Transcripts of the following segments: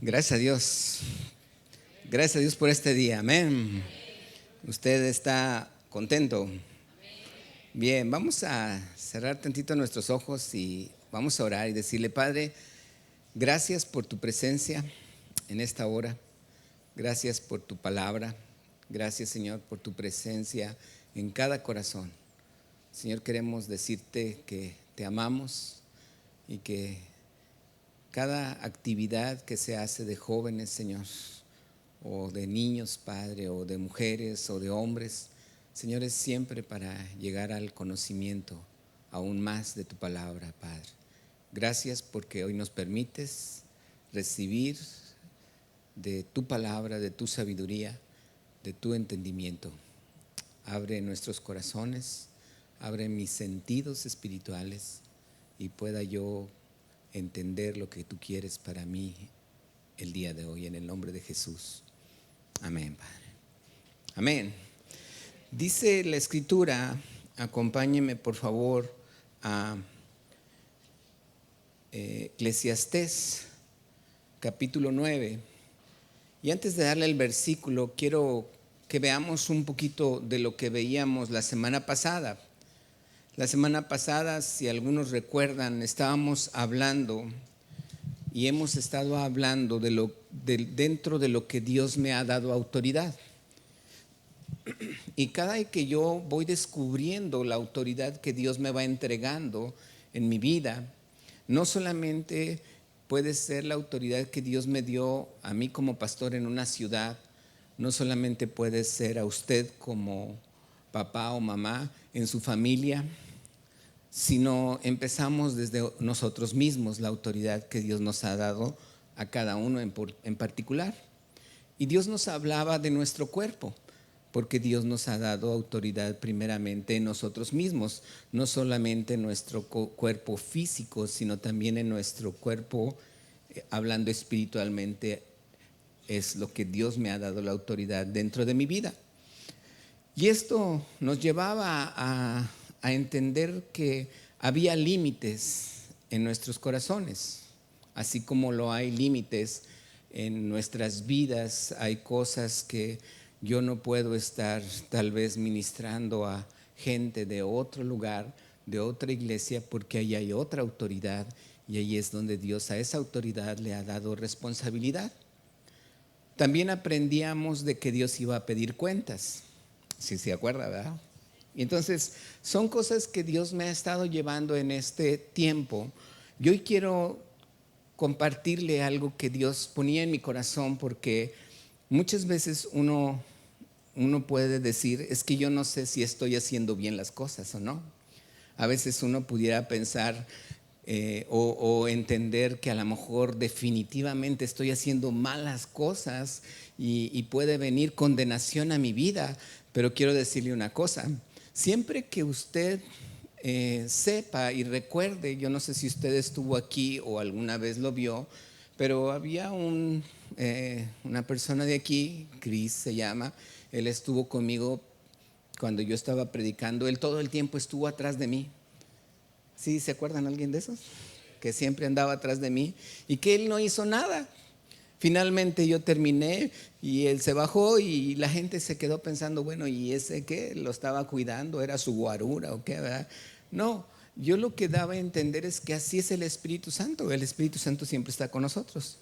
Gracias a Dios. Gracias a Dios por este día. Amén. ¿Usted está contento? Bien, vamos a cerrar tantito nuestros ojos y vamos a orar y decirle: Padre, gracias por tu presencia en esta hora. Gracias por tu palabra. Gracias, Señor, por tu presencia en cada corazón. Señor, queremos decirte que te amamos y que cada actividad que se hace de jóvenes, Señor, o de niños, Padre, o de mujeres o de hombres, Señor, es siempre para llegar al conocimiento aún más de tu palabra, Padre. Gracias porque hoy nos permites recibir de tu palabra, de tu sabiduría, de tu entendimiento. Abre nuestros corazones, abre mis sentidos espirituales y pueda yo entender lo que tú quieres para mí el día de hoy, en el nombre de Jesús. Amén, Padre. Amén. Dice la Escritura, acompáñeme por favor a Eclesiastés capítulo 9. Y antes de darle el versículo, quiero que veamos un poquito de lo que veíamos la semana pasada. La semana pasada, si algunos recuerdan, estábamos hablando y hemos estado hablando dentro de lo que Dios me ha dado autoridad. Y cada vez que yo voy descubriendo la autoridad que Dios me va entregando en mi vida, no solamente puede ser la autoridad que Dios me dio a mí como pastor en una ciudad, no solamente puede ser a usted como papá o mamá en su familia, sino empezamos desde nosotros mismos, la autoridad que Dios nos ha dado a cada uno en particular. Y Dios nos hablaba de nuestro cuerpo, porque Dios nos ha dado autoridad primeramente en nosotros mismos, no solamente en nuestro cuerpo físico, sino también en nuestro cuerpo, hablando espiritualmente, es lo que Dios me ha dado la autoridad dentro de mi vida. Y esto nos llevaba a entender que había límites en nuestros corazones, así como lo hay límites en nuestras vidas. Hay cosas que yo no puedo estar tal vez ministrando a gente de otro lugar, de otra iglesia, porque ahí hay otra autoridad y ahí es donde Dios a esa autoridad le ha dado responsabilidad. También aprendíamos de que Dios iba a pedir cuentas, si se acuerda, ¿verdad? Y entonces son cosas que Dios me ha estado llevando en este tiempo. Yo hoy quiero compartirle algo que Dios ponía en mi corazón, porque muchas veces uno puede decir: es que yo no sé si estoy haciendo bien las cosas o no. A veces uno pudiera pensar o entender que a lo mejor definitivamente estoy haciendo malas cosas y puede venir condenación a mi vida. Pero quiero decirle una cosa: siempre que usted sepa y recuerde, yo no sé si usted estuvo aquí o alguna vez lo vio, pero había una persona de aquí, Chris se llama, él estuvo conmigo cuando yo estaba predicando, él todo el tiempo estuvo atrás de mí. ¿Sí se acuerdan alguien de esos? Que siempre andaba atrás de mí y que él no hizo nada. Finalmente yo terminé y él se bajó y la gente se quedó pensando: bueno, ¿y ese qué? ¿Lo estaba cuidando? ¿Era su guarura o qué, verdad? No, yo lo que daba a entender es que así es el Espíritu Santo. El Espíritu Santo siempre está con nosotros.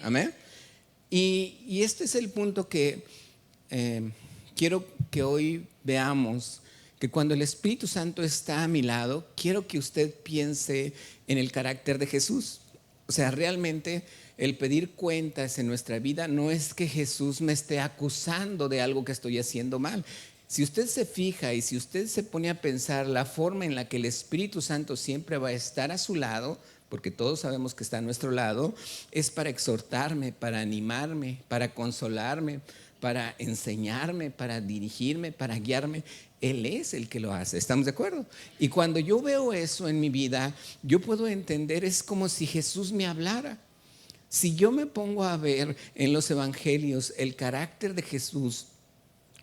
Amén. Y este es el punto que quiero que hoy veamos, que cuando el Espíritu Santo está a mi lado, quiero que usted piense en el carácter de Jesús. O sea, realmente el pedir cuentas en nuestra vida no es que Jesús me esté acusando de algo que estoy haciendo mal. Si usted se fija y si usted se pone a pensar la forma en la que el Espíritu Santo siempre va a estar a su lado, porque todos sabemos que está a nuestro lado, es para exhortarme, para animarme, para consolarme, para enseñarme, para dirigirme, para guiarme. Él es el que lo hace, ¿estamos de acuerdo? Y cuando yo veo eso en mi vida, yo puedo entender, es como si Jesús me hablara. Si yo me pongo a ver en los evangelios el carácter de Jesús,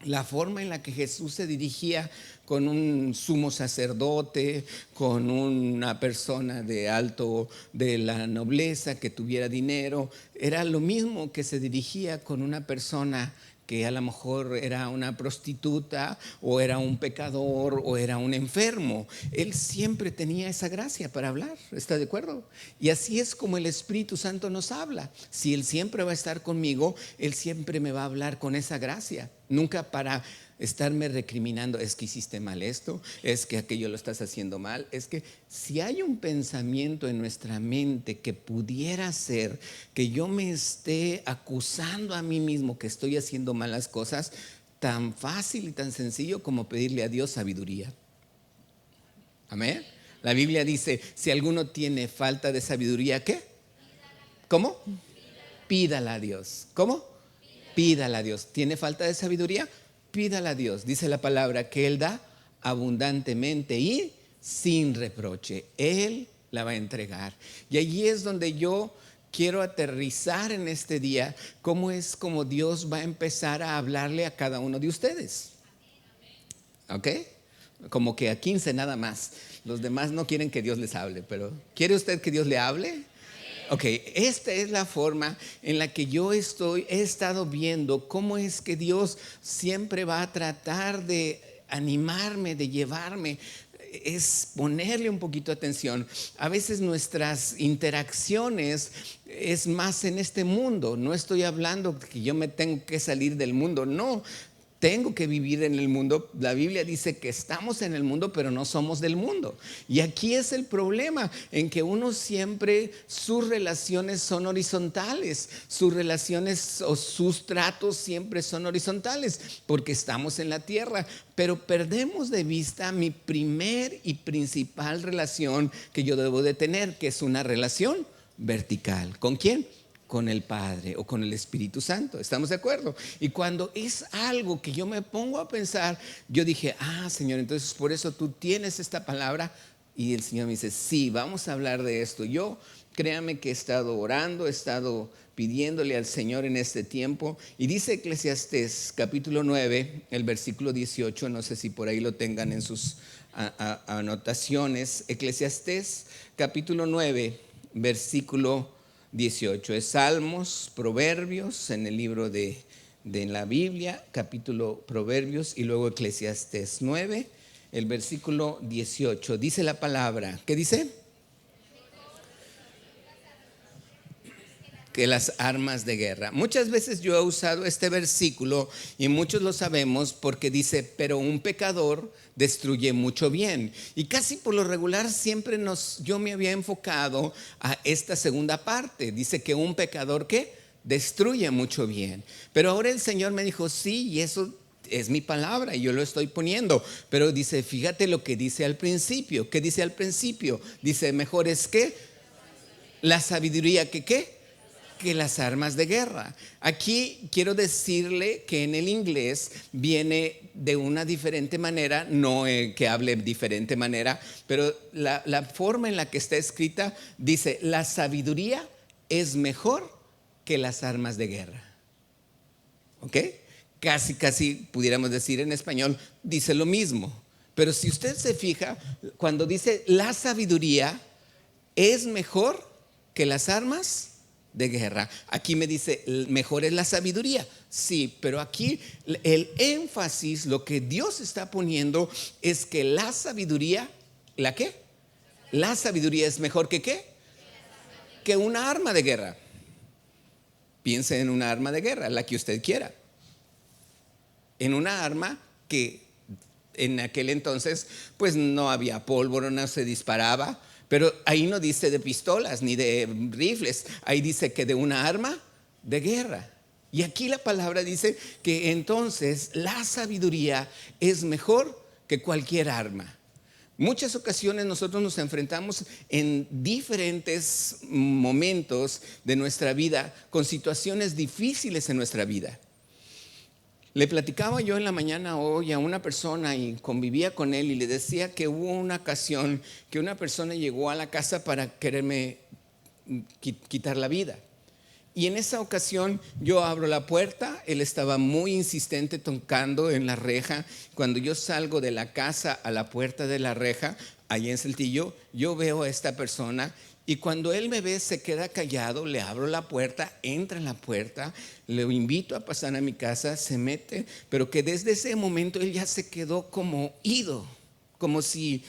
la forma en la que Jesús se dirigía con un sumo sacerdote, con una persona de la nobleza que tuviera dinero, era lo mismo que se dirigía con una persona que a lo mejor era una prostituta o era un pecador o era un enfermo. Él siempre tenía esa gracia para hablar, ¿está de acuerdo? Y así es como el Espíritu Santo nos habla. Si Él siempre va a estar conmigo, Él siempre me va a hablar con esa gracia. Nunca para estarme recriminando, es que hiciste mal esto, es que aquello lo estás haciendo mal. Es que si hay un pensamiento en nuestra mente que pudiera ser que yo me esté acusando a mí mismo que estoy haciendo malas cosas, tan fácil y tan sencillo como pedirle a Dios sabiduría. Amén. La Biblia dice, si alguno tiene falta de sabiduría, ¿qué? ¿Cómo? Pídala a Dios. ¿Cómo? Pídala a Dios. ¿Tiene falta de sabiduría? Pídala a Dios. Dice la palabra que Él da abundantemente y sin reproche. Él la va a entregar. Y allí es donde yo quiero aterrizar en este día cómo es como Dios va a empezar a hablarle a cada uno de ustedes. ¿Ok? Como que a 15 nada más. Los demás no quieren que Dios les hable, pero ¿quiere usted que Dios le hable? Ok, esta es la forma en la que yo he estado viendo cómo es que Dios siempre va a tratar de animarme, de llevarme. Es ponerle un poquito atención. A veces nuestras interacciones es más en este mundo. No estoy hablando que yo me tengo que salir del mundo, no. Tengo que vivir en el mundo. La Biblia dice que estamos en el mundo, pero no somos del mundo. Y aquí es el problema, en que uno siempre, sus relaciones son horizontales, sus relaciones o sus tratos siempre son horizontales, porque estamos en la tierra, pero perdemos de vista mi primer y principal relación que yo debo de tener, que es una relación vertical. ¿Con quién? Con el Padre o con el Espíritu Santo. ¿Estamos de acuerdo? Y cuando es algo que yo me pongo a pensar, yo dije, Señor, entonces por eso tú tienes esta palabra. Y el Señor me dice, sí, vamos a hablar de esto. Yo, créame que he estado orando, he estado pidiéndole al Señor en este tiempo. Y dice Eclesiastés capítulo 9, el versículo 18, no sé si por ahí lo tengan en sus anotaciones. Eclesiastés capítulo 9, versículo 18. Es Salmos, Proverbios, en el libro de la Biblia, capítulo Proverbios y luego Eclesiastés 9, el versículo 18. Dice la palabra, ¿qué dice? Que las armas de guerra. Muchas veces yo he usado este versículo y muchos lo sabemos porque dice, pero un pecador destruye mucho bien. Y casi por lo regular siempre yo me había enfocado a esta segunda parte. Dice que un pecador ¿qué? Destruye mucho bien. Pero ahora el Señor me dijo, sí, y eso es mi palabra y yo lo estoy poniendo. Pero dice, fíjate lo que dice al principio. ¿Qué dice al principio? Dice, mejor es que la sabiduría que ¿qué? Que las armas de guerra. Aquí quiero decirle que en el inglés viene de una diferente manera, no que hable diferente manera, pero la forma en la que está escrita dice, la sabiduría es mejor que las armas de guerra. ¿Ok? Casi pudiéramos decir en español, dice lo mismo. Pero si usted se fija, cuando dice la sabiduría es mejor que las armas de guerra. Aquí me dice, mejor es la sabiduría. Sí, pero aquí el énfasis, lo que Dios está poniendo es que la sabiduría, ¿la qué? La sabiduría es mejor que ¿qué? Que una arma de guerra. Piense en una arma de guerra, la que usted quiera. En una arma que en aquel entonces pues no había pólvora, no se disparaba. Pero ahí no dice de pistolas ni de rifles, ahí dice que de una arma de guerra. Y aquí la palabra dice que entonces la sabiduría es mejor que cualquier arma. Muchas ocasiones nosotros nos enfrentamos en diferentes momentos de nuestra vida con situaciones difíciles en nuestra vida. Le platicaba yo en la mañana hoy a una persona y convivía con él y le decía que hubo una ocasión que una persona llegó a la casa para quererme quitar la vida. Y en esa ocasión yo abro la puerta, él estaba muy insistente tocando en la reja. Cuando yo salgo de la casa a la puerta de la reja, allí en Saltillo, yo veo a esta persona y cuando él me ve se queda callado, le abro la puerta, entra en la puerta, le invito a pasar a mi casa, se mete, pero que desde ese momento él ya se quedó como ido, como si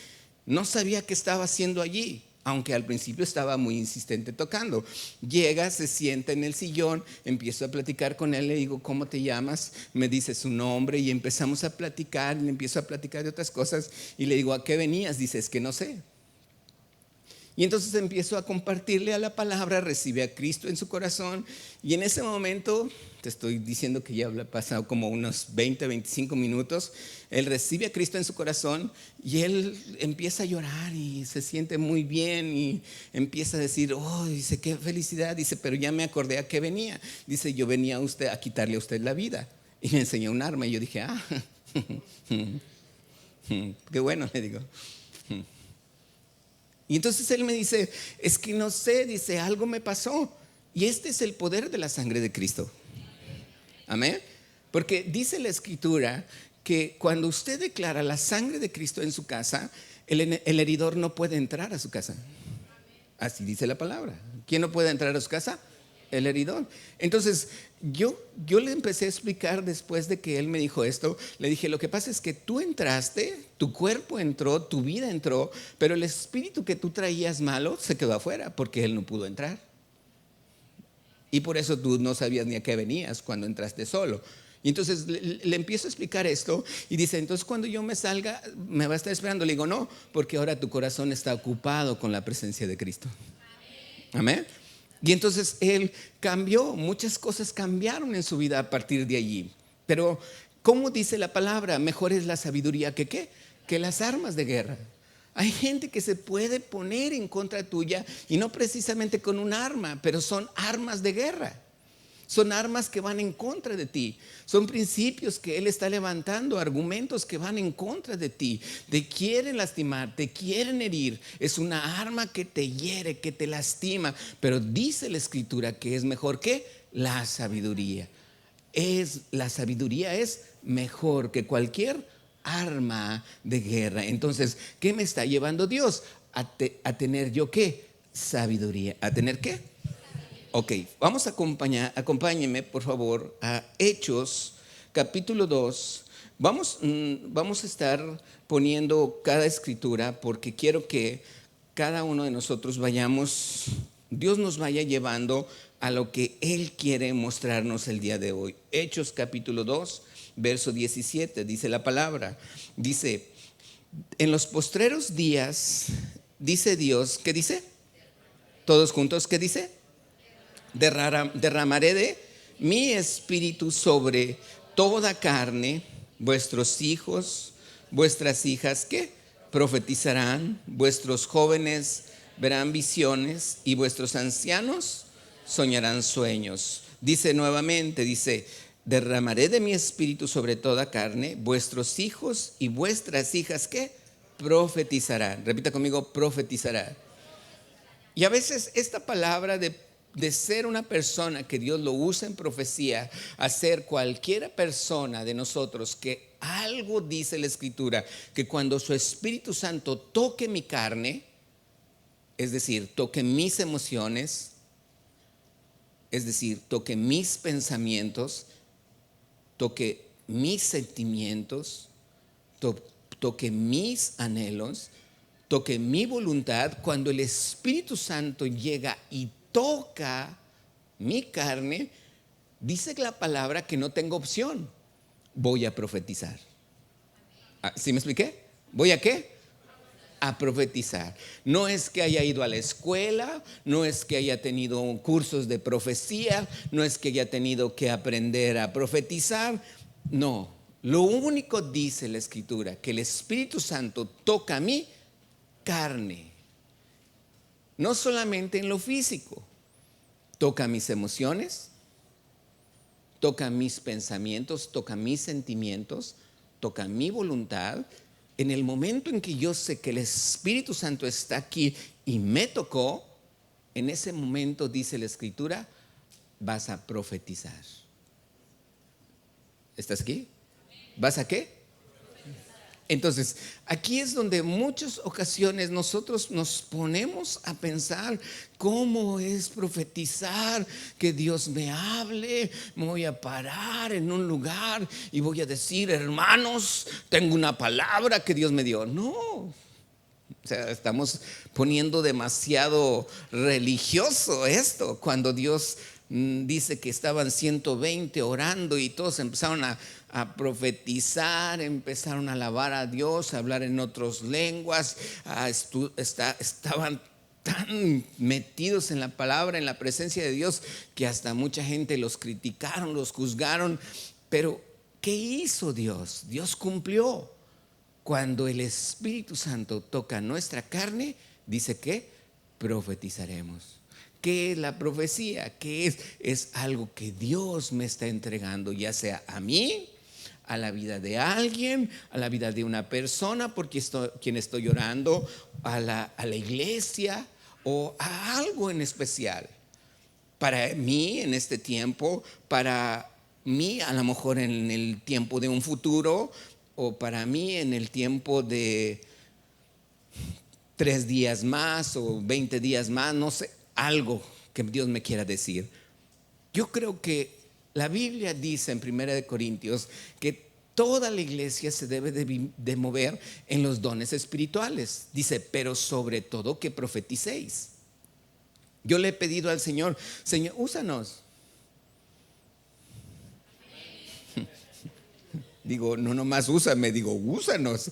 no sabía qué estaba haciendo allí. Aunque al principio estaba muy insistente tocando. Llega, se sienta en el sillón, empiezo a platicar con él, le digo, ¿cómo te llamas? Me dice su nombre y empezamos a platicar, le empiezo a platicar de otras cosas y le digo, ¿a qué venías? Dice, es que no sé. Y entonces empiezo a compartirle a la palabra, recibe a Cristo en su corazón y en ese momento, te estoy diciendo que ya ha pasado como unos 20, 25 minutos, él recibe a Cristo en su corazón y él empieza a llorar y se siente muy bien y empieza a decir, oh, dice, qué felicidad, dice, pero ya me acordé a qué venía. Dice, yo venía a quitarle a usted la vida. Y me enseñó un arma y yo dije, qué bueno, le digo. Y entonces él me dice, es que no sé, dice, algo me pasó. Y este es el poder de la sangre de Cristo. Amén. Porque dice la Escritura que cuando usted declara la sangre de Cristo en su casa, el heridor no puede entrar a su casa. Así dice la palabra. ¿Quién no puede entrar a su casa? El heridor. Entonces yo le empecé a explicar después de que él me dijo esto. Le dije, lo que pasa es que tú entraste, tu cuerpo entró, tu vida entró, pero el espíritu que tú traías malo se quedó afuera porque él no pudo entrar. Y por eso tú no sabías ni a qué venías cuando entraste solo. Y entonces le empiezo a explicar esto y dice, entonces cuando yo me salga, ¿me va a estar esperando? Le digo, no, porque ahora tu corazón está ocupado con la presencia de Cristo. Amén. Y entonces él cambió, muchas cosas cambiaron en su vida a partir de allí. Pero, ¿cómo dice la palabra? Mejor es la sabiduría que ¿qué? Que las armas de guerra. Hay gente que se puede poner en contra tuya y no precisamente con un arma, pero son armas de guerra. Son armas que van en contra de ti. Son principios que Él está levantando, argumentos que van en contra de ti. Te quieren lastimar, te quieren herir. Es una arma que te hiere, que te lastima. Pero dice la Escritura que es mejor que la sabiduría. La sabiduría es mejor que cualquier arma de guerra. Entonces, ¿qué me está llevando Dios? A tener yo ¿qué? Sabiduría. ¿A tener qué? Ok, vamos a acompáñenme por favor a Hechos capítulo 2. Vamos a estar poniendo cada escritura porque quiero que cada uno de nosotros vayamos, Dios nos vaya llevando a lo que Él quiere mostrarnos el día de hoy. Hechos capítulo 2, verso 17, dice la palabra. Dice, en los postreros días, dice Dios, ¿qué dice? Todos juntos, ¿qué dice? Derramaré de mi espíritu sobre toda carne, vuestros hijos, vuestras hijas, ¿qué? Profetizarán, vuestros jóvenes verán visiones y vuestros ancianos soñarán sueños. Dice nuevamente, dice, derramaré de mi espíritu sobre toda carne, vuestros hijos y vuestras hijas, ¿qué? Profetizarán. Repita conmigo, profetizarán. Y a veces esta palabra de ser una persona que Dios lo usa en profecía, a ser cualquiera persona de nosotros que algo dice la Escritura, que cuando su Espíritu Santo toque mi carne, es decir, toque mis emociones, es decir, toque mis pensamientos, toque mis sentimientos, toque mis anhelos, toque mi voluntad, cuando el Espíritu Santo llega y toca mi carne, dice la palabra que no tengo opción. Voy a profetizar. ¿Sí me expliqué? ¿Voy a qué? A profetizar. No es que haya ido a la escuela, no es que haya tenido cursos de profecía, no es que haya tenido que aprender a profetizar. No, lo único dice la Escritura, que el Espíritu Santo toca mi carne. No solamente en lo físico, toca mis emociones, toca mis pensamientos, toca mis sentimientos, toca mi voluntad. En el momento en que yo sé que el Espíritu Santo está aquí y me tocó, en ese momento dice la Escritura, vas a profetizar. ¿Estás aquí? ¿Vas a qué? Entonces, aquí es donde muchas ocasiones nosotros nos ponemos a pensar cómo es profetizar, que Dios me hable, me voy a parar en un lugar y voy a decir, hermanos, tengo una palabra que Dios me dio. No, o sea, estamos poniendo demasiado religioso esto, cuando Dios dice que estaban 120 orando y todos empezaron a profetizar, empezaron a alabar a Dios, a hablar en otras lenguas, estaban tan metidos en la palabra, en la presencia de Dios, que hasta mucha gente los criticaron, los juzgaron. Pero ¿qué hizo Dios? Dios cumplió. Cuando el Espíritu Santo toca nuestra carne, dice que profetizaremos. ¿Qué es la profecía? ¿Qué es? Es algo que Dios me está entregando, ya sea a mí, a la vida de alguien, a la vida de una persona por quien estoy orando, a la iglesia o a algo en especial. Para mí en este tiempo, para mí a lo mejor en el tiempo de un futuro, o para mí en el tiempo de 3 días más o 20 días más, no sé, algo que Dios me quiera decir. Yo creo que la Biblia dice en 1 Corintios que toda la iglesia se debe de mover en los dones espirituales. Dice, pero sobre todo que profeticéis. Yo le he pedido al Señor, Señor, úsanos. Digo, no nomás úsame, digo, úsanos.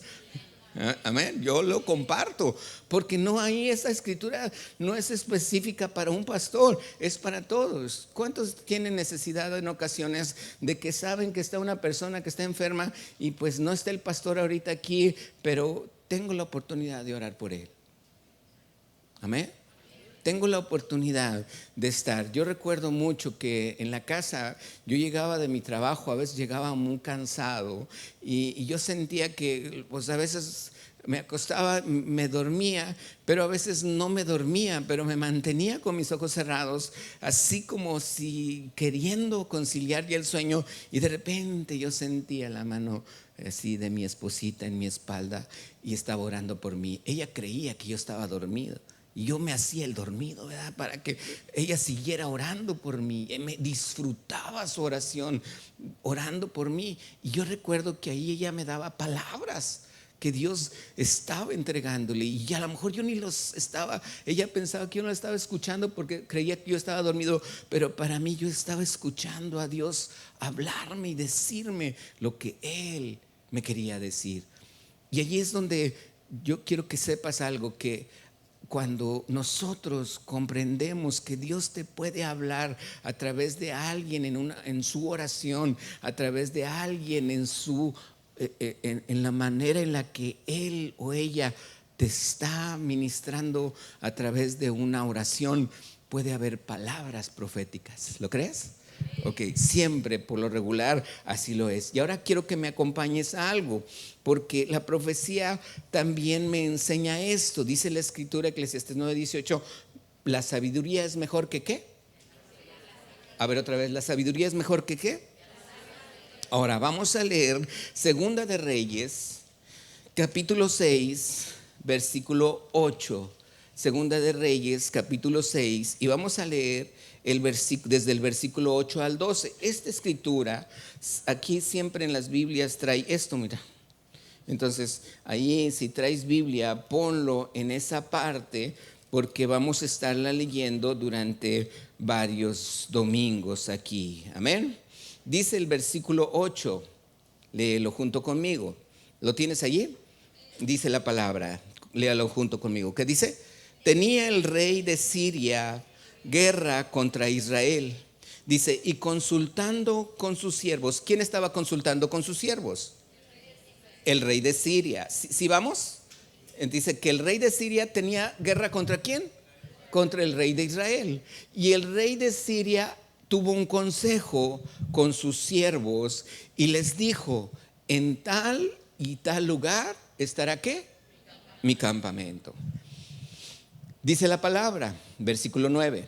Amén, yo lo comparto, porque no hay esa escritura, no es específica para un pastor, es para todos. ¿Cuántos tienen necesidad en ocasiones de que saben que está una persona que está enferma y pues no está el pastor ahorita aquí, pero tengo la oportunidad de orar por él? Amén. Tengo la oportunidad de estar. Yo recuerdo mucho que en la casa yo llegaba de mi trabajo, a veces llegaba muy cansado y yo sentía que pues a veces me acostaba, me dormía, pero a veces no me dormía, pero me mantenía con mis ojos cerrados, así como si queriendo conciliar ya el sueño, y de repente yo sentía la mano así de mi esposita en mi espalda y estaba orando por mí. Ella creía que yo estaba dormido. Y yo me hacía el dormido, ¿verdad? Para que ella siguiera orando por mí. Me disfrutaba su oración, orando por mí. Y yo recuerdo que ahí ella me daba palabras que Dios estaba entregándole. Y a lo mejor yo ni los estaba, ella pensaba que yo no la estaba escuchando porque creía que yo estaba dormido. Pero para mí yo estaba escuchando a Dios hablarme y decirme lo que Él me quería decir. Y allí es donde yo quiero que sepas algo, que cuando nosotros comprendemos que Dios te puede hablar a través de alguien en su oración, a través de alguien en la manera en la que él o ella te está ministrando a través de una oración, puede haber palabras proféticas. ¿Lo crees? Ok, siempre por lo regular así lo es. Y ahora quiero que me acompañes a algo, porque la profecía también me enseña esto. Dice la escritura, Eclesiastés 9:18, la sabiduría es mejor que ¿qué? A ver otra vez, la sabiduría es mejor que ¿qué? Ahora vamos a leer Segunda de Reyes, capítulo 6, versículo 8. Segunda de Reyes, capítulo 6, y vamos a leer desde el versículo 8 al 12. Esta escritura, aquí siempre en las Biblias trae esto, mira. Entonces, ahí si traes Biblia, ponlo en esa parte, porque vamos a estarla leyendo durante varios domingos aquí. Amén. Dice el versículo 8, léelo junto conmigo. ¿Lo tienes allí? Dice la palabra, léalo junto conmigo. ¿Qué dice? Tenía el rey de Siria guerra contra Israel. Dice, y consultando con sus siervos. ¿Quién estaba consultando con sus siervos? El rey de Siria. ¿Sí vamos? Dice que el rey de Siria tenía guerra ¿contra quién? Contra el rey de Israel. Y el rey de Siria tuvo un consejo con sus siervos y les dijo, en tal y tal lugar estará ¿qué? Mi campamento. Dice la palabra, versículo 9.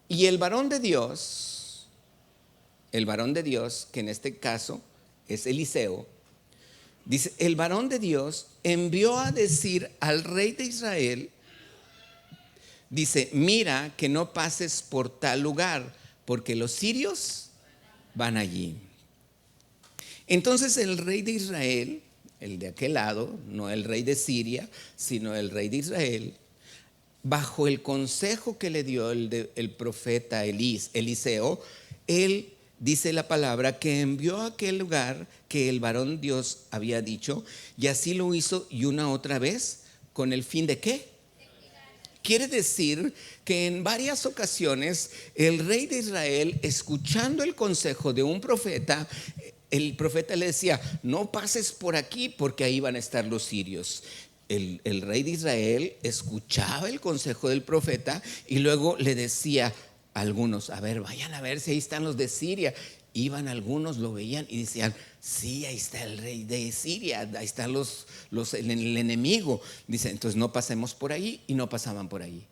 Y el varón de Dios el varón de Dios, que en este caso es Eliseo, dice, el varón de Dios envió a decir al rey de Israel, dice, mira que no pases por tal lugar, porque los sirios van allí. Entonces el rey de Israel, el de aquel lado, no el rey de Siria, sino el rey de Israel, bajo el consejo que le dio el profeta Eliseo, él dice la palabra que envió a aquel lugar que el varón Dios había dicho, y así lo hizo y una otra vez, ¿con el fin de qué? Quiere decir que en varias ocasiones el rey de Israel, escuchando el consejo de un profeta, el profeta le decía, no pases por aquí porque ahí van a estar los sirios. El rey de Israel escuchaba el consejo del profeta y luego le decía a algunos, a ver, vayan a ver si ahí están los de Siria. Iban algunos, lo veían y decían, sí, ahí está el rey de Siria, ahí están el enemigo. Dice, entonces no pasemos por ahí, y no pasaban por ahí.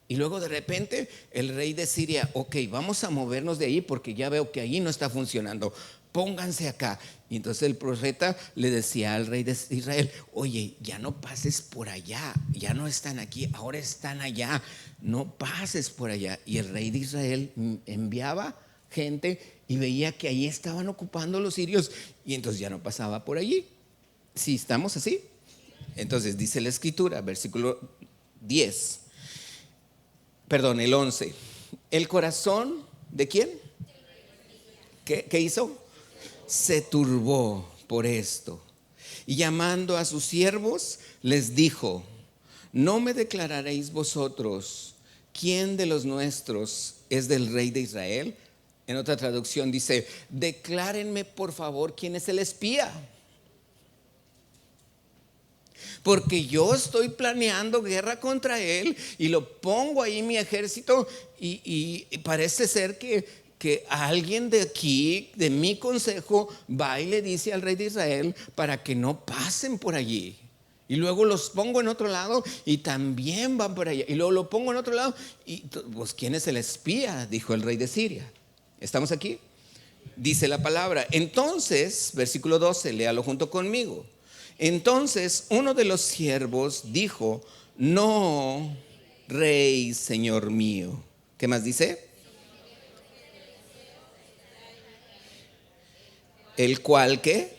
Y luego de repente el rey de Siria, ok, vamos a movernos de ahí porque ya veo que ahí no está funcionando, pónganse acá. Y entonces el profeta le decía al rey de Israel, oye, ya no pases por allá, ya no están aquí, ahora están allá, no pases por allá. Y el rey de Israel enviaba gente y veía que ahí estaban ocupando los sirios y entonces ya no pasaba por allí. ¿Sí estamos así? Entonces dice la escritura, versículo 10, perdón, el 11. El corazón ¿de quién? ¿Qué hizo? Se turbó por esto. Y llamando a sus siervos, les dijo, ¿no me declararéis vosotros quién de los nuestros es del rey de Israel? En otra traducción dice, declárenme por favor quién es el espía. Porque yo estoy planeando guerra contra él y lo pongo ahí mi ejército y parece ser que alguien de aquí, de mi consejo, va y le dice al rey de Israel para que no pasen por allí. Y luego los pongo en otro lado y también van por allá. Y luego lo pongo en otro lado y pues ¿quién es el espía? Dijo el rey de Siria. ¿Estamos aquí? Dice la palabra. Entonces, versículo 12, léalo junto conmigo. Entonces uno de los siervos dijo, no, rey, señor mío. ¿Qué más dice? El cual que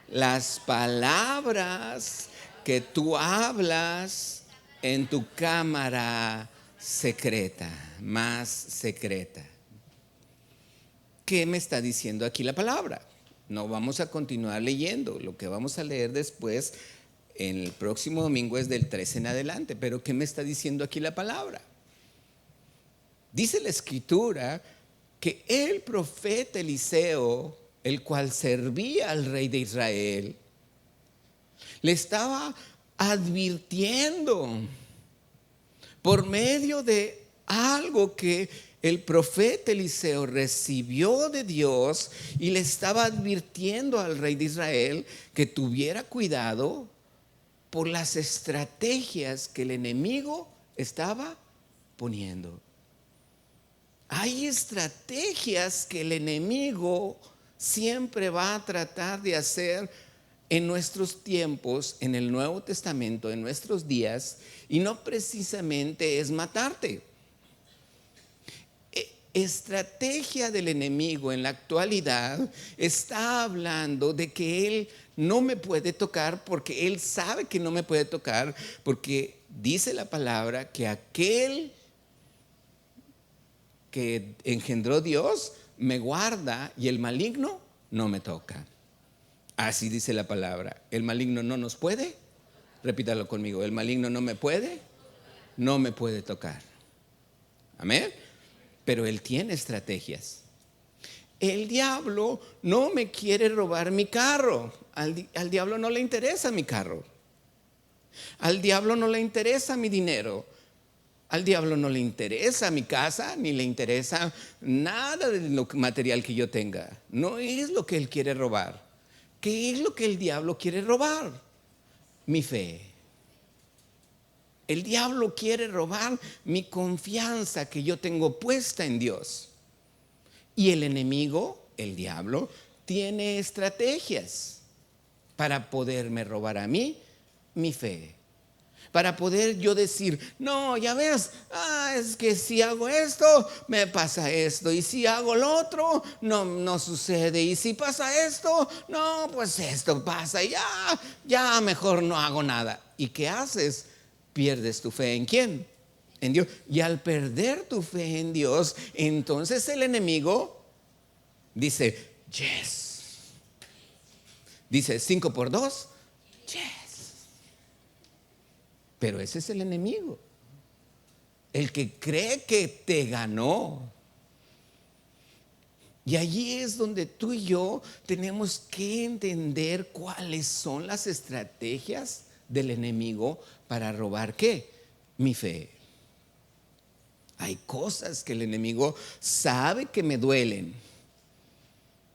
las palabras que tú hablas en tu cámara secreta, más secreta. ¿Qué me está diciendo aquí la palabra? No vamos a continuar leyendo. Lo que vamos a leer después en el próximo domingo es del 13 en adelante. Pero ¿qué me está diciendo aquí la palabra? Dice la escritura que el profeta Eliseo, el cual servía al rey de Israel, le estaba advirtiendo por medio de algo que el profeta Eliseo recibió de Dios, y le estaba advirtiendo al rey de Israel que tuviera cuidado por las estrategias que el enemigo estaba poniendo. Hay estrategias que el enemigo siempre va a tratar de hacer en nuestros tiempos, en el Nuevo Testamento, en nuestros días, y no precisamente es matarte. Estrategia del enemigo en la actualidad está hablando de que él no me puede tocar porque él sabe que no me puede tocar, porque dice la palabra que aquel que engendró Dios me guarda y el maligno no me toca. Así dice la palabra. El maligno no nos puede, repítalo conmigo, el maligno no me puede tocar. Amén. Pero él tiene estrategias. El diablo no me quiere robar mi carro. Al diablo no le interesa mi carro. Al diablo no le interesa mi dinero. Al diablo no le interesa mi casa, ni le interesa nada de lo material que yo tenga. No es lo que él quiere robar. ¿Qué es lo que el diablo quiere robar? Mi fe. El diablo quiere robar mi confianza que yo tengo puesta en Dios. Y el enemigo, el diablo, tiene estrategias para poderme robar a mí mi fe. Para poder yo decir, no, ya ves, es que si hago esto, me pasa esto. Y si hago lo otro, no sucede. Y si pasa esto, no, pues esto pasa. Y ya mejor no hago nada. ¿Y qué haces? Pierdes tu fe. ¿En quién? En Dios. Y al perder tu fe en Dios, entonces el enemigo dice, yes. Dice 5 por 2, yes. Pero ese es el enemigo, el que cree que te ganó. Y allí es donde tú y yo tenemos que entender cuáles son las estrategias del enemigo para robar ¿qué? Mi fe. Hay cosas que el enemigo sabe que me duelen.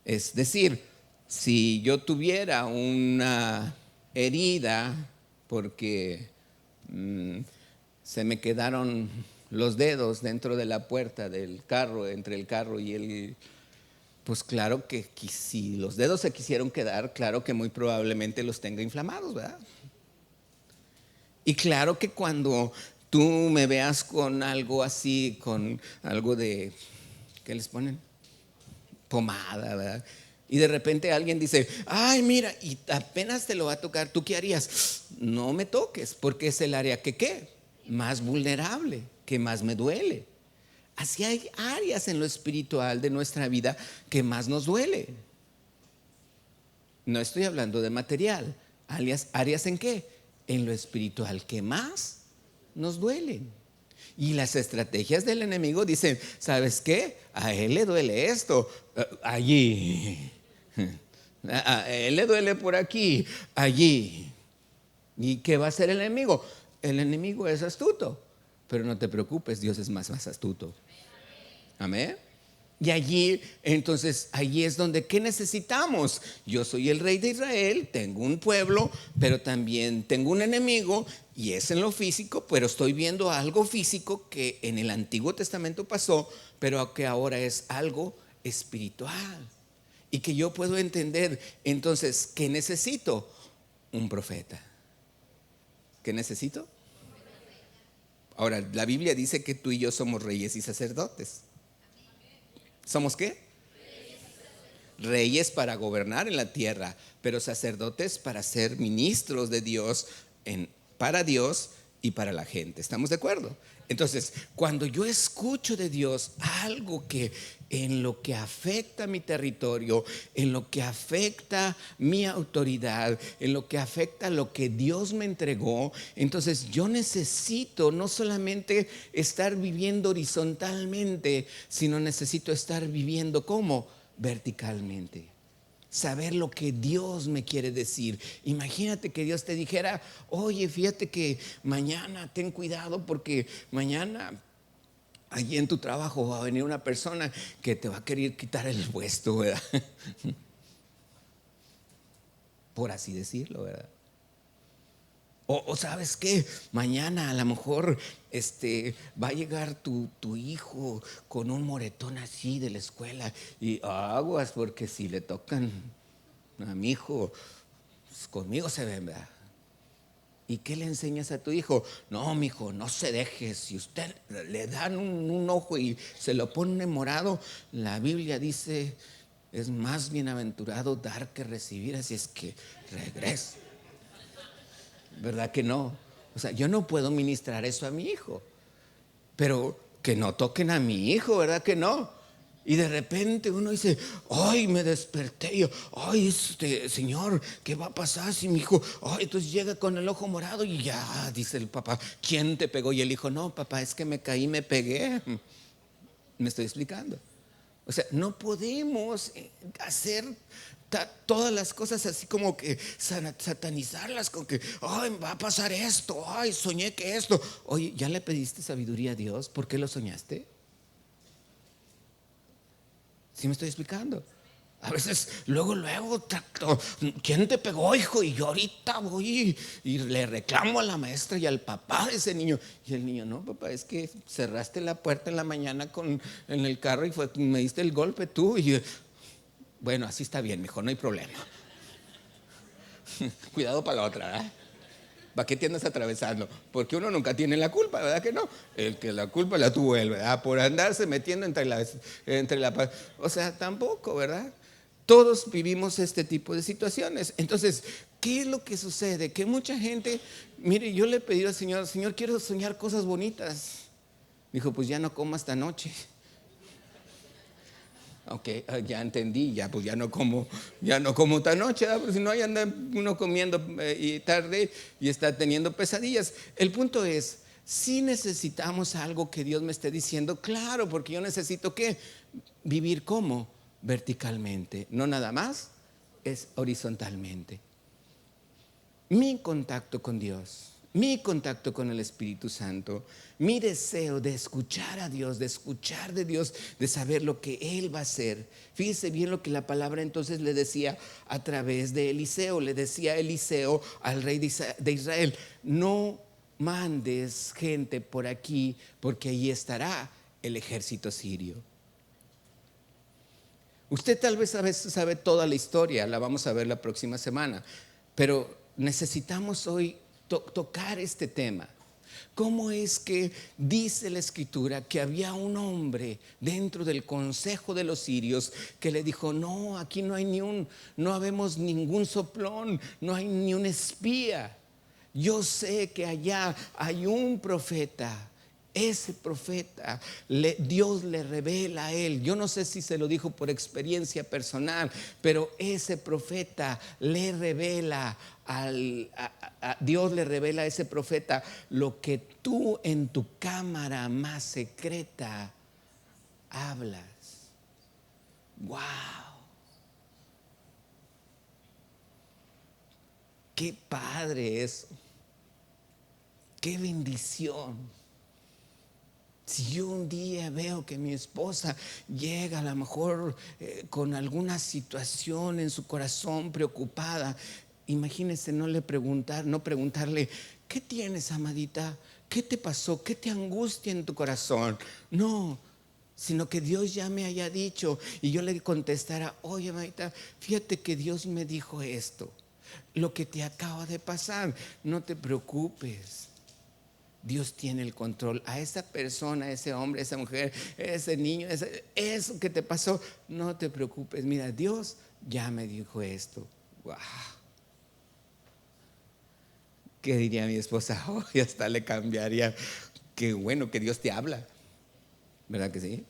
Es decir, si yo tuviera una herida porque se me quedaron los dedos dentro de la puerta del carro, entre el carro y el... Pues claro que si los dedos se quisieron quedar, claro que muy probablemente los tenga inflamados, ¿verdad? Y claro que cuando tú me veas con algo así, con algo de, ¿qué les ponen? Pomada, ¿verdad? Y de repente alguien dice, ay, mira, y apenas te lo va a tocar, ¿tú qué harías? No me toques, porque es el área que ¿qué? Más vulnerable, que más me duele. Así hay áreas en lo espiritual de nuestra vida que más nos duele. No estoy hablando de material, áreas en qué? En lo espiritual que más nos duelen. Y las estrategias del enemigo dicen, ¿sabes qué? A él le duele esto, allí. A él le duele por aquí, allí. ¿Y qué va a hacer el enemigo? El enemigo es astuto, pero no te preocupes, Dios es más astuto. Amén. Y allí, entonces, allí es donde, ¿qué necesitamos? Yo soy el rey de Israel, tengo un pueblo, pero también tengo un enemigo, y es en lo físico, pero estoy viendo algo físico que en el Antiguo Testamento pasó, pero que ahora es algo espiritual. Y que yo puedo entender, entonces, ¿qué necesito? Un profeta. ¿Qué necesito? Ahora, la Biblia dice que tú y yo somos reyes y sacerdotes. ¿Somos qué? Reyes para gobernar en la tierra, pero sacerdotes para ser ministros de Dios para Dios y para la gente. ¿Estamos de acuerdo? Entonces, cuando yo escucho de Dios algo que en lo que afecta mi territorio, en lo que afecta mi autoridad, en lo que afecta lo que Dios me entregó, entonces yo necesito no solamente estar viviendo horizontalmente, sino necesito estar viviendo ¿cómo? Verticalmente. Saber lo que Dios me quiere decir. Imagínate que Dios te dijera, oye, fíjate que mañana ten cuidado porque mañana allí en tu trabajo va a venir una persona que te va a querer quitar el puesto, ¿verdad? Por así decirlo, ¿verdad? O sabes qué, mañana a lo mejor va a llegar tu hijo con un moretón así de la escuela y aguas porque si le tocan a mi hijo, pues conmigo se ven, ¿verdad? ¿Y qué le enseñas a tu hijo? No, mi hijo, no se deje. Si usted le dan un ojo y se lo pone morado, la Biblia dice, es más bienaventurado dar que recibir, así es que regrese. ¿Verdad que no? O sea, yo no puedo ministrar eso a mi hijo, pero que no toquen a mi hijo, ¿verdad que no? Y de repente uno dice, ay, me desperté, yo, ay, Señor, ¿qué va a pasar si mi hijo, ay, entonces llega con el ojo morado y ya, dice el papá, ¿quién te pegó? Y el hijo, no, papá, es que me caí, me pegué. ¿Me estoy explicando? O sea, no podemos hacer todas las cosas así como que satanizarlas con que, ay, va a pasar esto, ay, soñé que esto. Oye, ¿ya le pediste sabiduría a Dios? ¿Por qué lo soñaste? ¿Sí me estoy explicando? A veces, luego, ¿quién te pegó, hijo? Y yo ahorita voy y le reclamo a la maestra y al papá de ese niño. Y el niño, no, papá, es que cerraste la puerta en la mañana en el carro y me diste el golpe tú. Y yo, bueno, así está bien, mijo, no hay problema. Cuidado para la otra, ¿verdad? ¿Para qué te andas atravesando? Porque uno nunca tiene la culpa, ¿verdad que no? El que la culpa la tuvo él, ¿verdad? Por andarse metiendo o sea, tampoco, ¿verdad? Todos vivimos este tipo de situaciones. Entonces, ¿qué es lo que sucede? Que mucha gente, mire, yo le he pedido al Señor, Señor, quiero soñar cosas bonitas. Dijo, pues ya no como esta noche. Ok, ya entendí, pues ya no como esta noche, porque si no, ahí anda uno comiendo y tarde y está teniendo pesadillas. El punto es, si necesitamos algo que Dios me esté diciendo, claro, porque yo necesito ¿qué? Vivir como verticalmente, no nada más, es horizontalmente. Mi contacto con Dios, mi contacto con el Espíritu Santo, mi deseo de escuchar a Dios, de escuchar de Dios, de saber lo que Él va a hacer. Fíjese bien lo que la palabra entonces le decía a través de Eliseo. Le decía Eliseo al rey de Israel, no mandes gente por aquí porque ahí estará el ejército sirio. Usted tal vez a veces sabe toda la historia, la vamos a ver la próxima semana, pero necesitamos hoy tocar este tema. ¿Cómo es que dice la escritura que había un hombre dentro del consejo de los sirios que le dijo, no, aquí no habemos ningún soplón, no hay ni un espía? Yo sé que allá hay un profeta. Ese profeta, Dios le revela a él. Yo no sé si se lo dijo por experiencia personal, pero ese profeta le revela Dios le revela a ese profeta lo que tú en tu cámara más secreta hablas. ¡Wow! ¡Qué padre eso! ¡Qué bendición! Si yo un día veo que mi esposa llega a lo mejor con alguna situación en su corazón preocupada, imagínese no preguntarle, ¿qué tienes, amadita? ¿Qué te pasó? ¿Qué te angustia en tu corazón? No, sino que Dios ya me haya dicho y yo le contestara, oye, amadita, fíjate que Dios me dijo esto, lo que te acaba de pasar, no te preocupes. Dios tiene el control. A esa persona, a ese hombre, a esa mujer, a ese niño, eso que te pasó, no te preocupes. Mira, Dios ya me dijo esto. ¡Wow! ¿Qué diría mi esposa? Oh, y hasta le cambiaría. Qué bueno que Dios te habla. ¿Verdad que sí?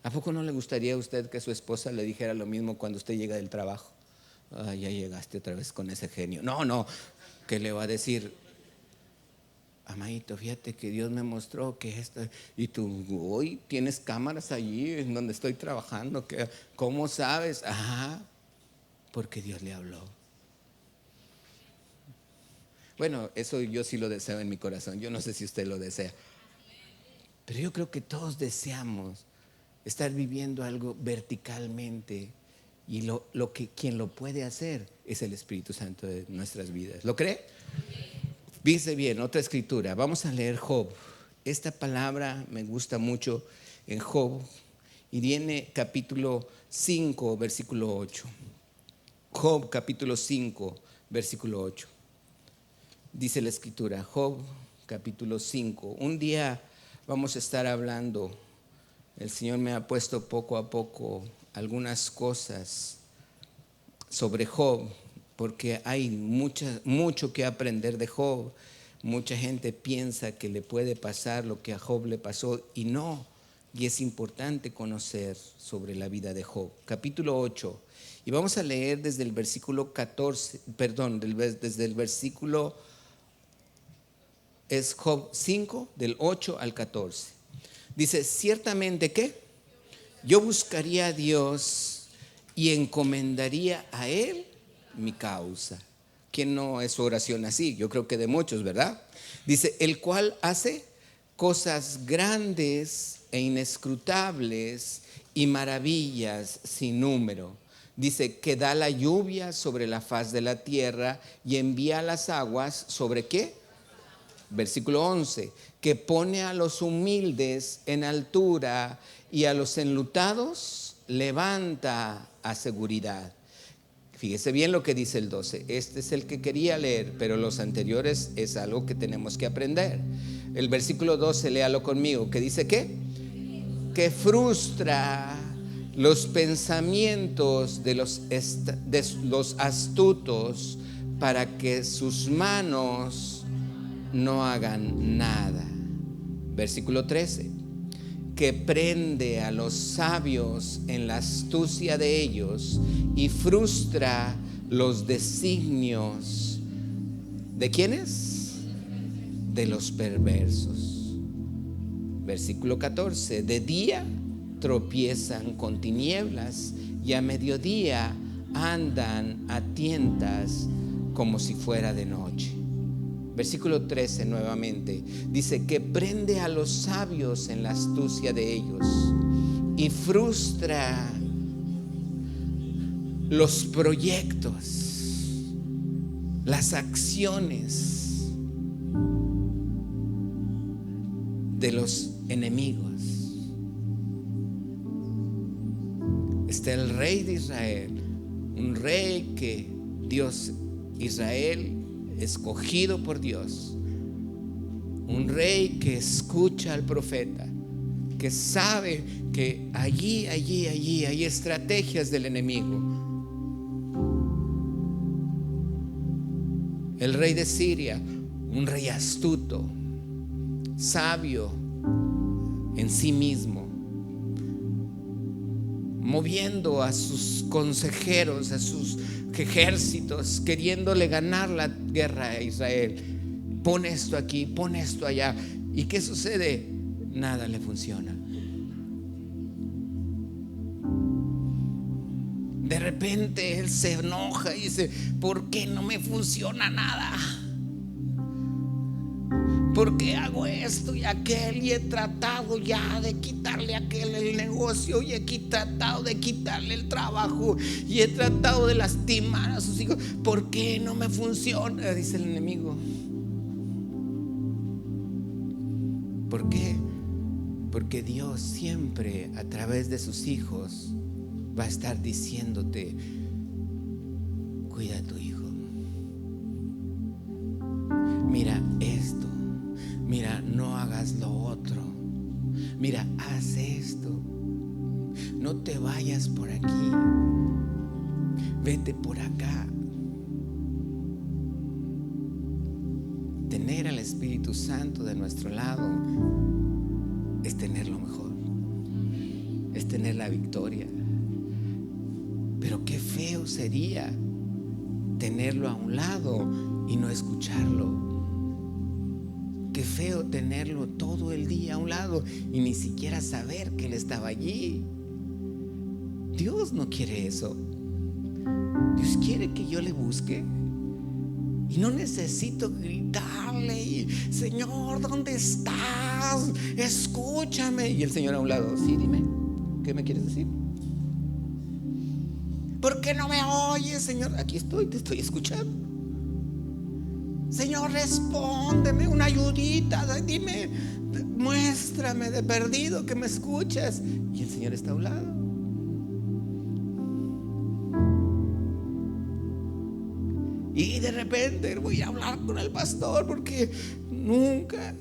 ¿A poco no le gustaría a usted que su esposa le dijera lo mismo cuando usted llega del trabajo? Ay, ya llegaste otra vez con ese genio. No, que le va a decir, amadito, fíjate que Dios me mostró que esto, y tú hoy tienes cámaras allí en donde estoy trabajando, ¿cómo sabes? Porque Dios le habló. Bueno, eso yo sí lo deseo en mi corazón, yo no sé si usted lo desea, pero yo creo que todos deseamos estar viviendo algo verticalmente y quien lo puede hacer es el Espíritu Santo de nuestras vidas. ¿Lo cree? Dice bien, otra escritura. Vamos a leer Job. Esta palabra me gusta mucho en Job y viene capítulo 5, versículo 8. Job capítulo 5, versículo 8. Dice la escritura, Job capítulo 5. Un día vamos a estar hablando, el Señor me ha puesto poco a poco algunas cosas sobre Job, porque hay mucho que aprender de Job. Mucha gente piensa que le puede pasar lo que a Job le pasó y no. Y es importante conocer sobre la vida de Job. Capítulo 8. Y vamos a leer desde el versículo 14, desde el versículo, es Job 5, del 8 al 14. Dice, ciertamente que yo buscaría a Dios y encomendaría a Él mi causa. ¿Quién no es su oración así? Yo creo que de muchos, ¿verdad? Dice, el cual hace cosas grandes e inescrutables y maravillas sin número. Dice que da la lluvia sobre la faz de la tierra y envía las aguas ¿sobre qué? Versículo 11, que pone a los humildes en altura y a los enlutados levanta a seguridad. Fíjese bien lo que dice el 12. Este es el que quería leer, pero los anteriores es algo que tenemos que aprender. El versículo 12, léalo conmigo, que dice ¿qué? Que frustra los pensamientos de los astutos para que sus manos no hagan nada. Versículo 13, que prende a los sabios en la astucia de ellos y frustra los designios ¿de quiénes? De los perversos. Versículo 14, de día tropiezan con tinieblas y a mediodía andan a tientas como si fuera de noche. Versículo 13 nuevamente dice que prende a los sabios en la astucia de ellos y frustra los proyectos, las acciones de los enemigos. Está el rey de Israel, un rey que Dios, Israel, escogido por Dios, un rey que escucha al profeta, que sabe que allí hay estrategias del enemigo. El rey de Siria, un rey astuto, sabio en sí mismo, moviendo a sus consejeros, a sus ejércitos, queriéndole ganar la guerra a Israel. Pon esto aquí, pon esto allá. ¿Y qué sucede? Nada le funciona. De repente él se enoja y dice: ¿por qué no me funciona nada? ¿Por qué hago esto y aquel? Y he tratado ya de quitarle a aquel el negocio, y he tratado de quitarle el trabajo, y he tratado de lastimar a sus hijos. ¿Por qué no me funciona? Dice el enemigo. ¿Por qué? Porque Dios siempre a través de sus hijos va a estar diciéndote: cuida a tu hijo, mira esto, mira, no hagas lo otro, mira, haz esto, no te vayas por aquí, vete por acá. Tener al Espíritu Santo de nuestro lado es tener lo mejor, es tener la victoria. Pero qué feo sería tenerlo a un lado y no escucharlo. Qué feo tenerlo todo el día a un lado y ni siquiera saber que Él estaba allí. Dios no quiere eso. Dios quiere que yo le busque. Y no necesito gritarle y: Señor, ¿dónde estás? Escúchame. Y el Señor a un lado: sí, dime, ¿qué me quieres decir? ¿Por qué no me oyes, Señor? Aquí estoy, te estoy escuchando. Señor, respóndeme una ayudita, dime, muéstrame de perdido que me escuchas. Y el Señor está a un lado. Y de repente voy a hablar con el pastor porque nunca,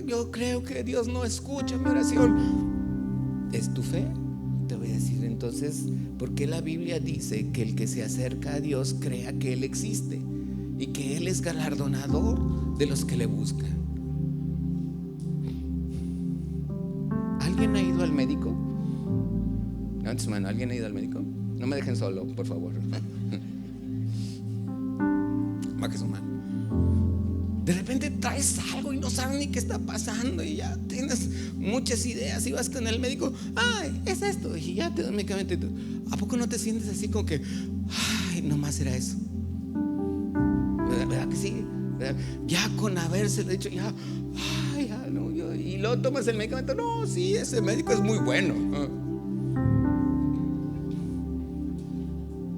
yo creo que Dios no escucha mi oración. ¿Es tu fe? Te voy a decir entonces, ¿por qué la Biblia dice que el que se acerca a Dios crea que Él existe y que Él es galardonador de los que le buscan? ¿Alguien ha ido al médico? Levanta su mano. ¿Alguien ha ido al médico? No me dejen solo, por favor. Baje su mano. De repente traes algo y no sabes ni qué está pasando, y ya tienes muchas ideas y vas con el médico: ay, es esto, y ya te da un medicamento. ¿A poco no te sientes así como que: ay, nomás era eso? ¿Verdad que sí? ¿Verdad? Ya con habérselo dicho, ya, ay, ya no, y luego tomas el medicamento: no, sí, ese médico es muy bueno.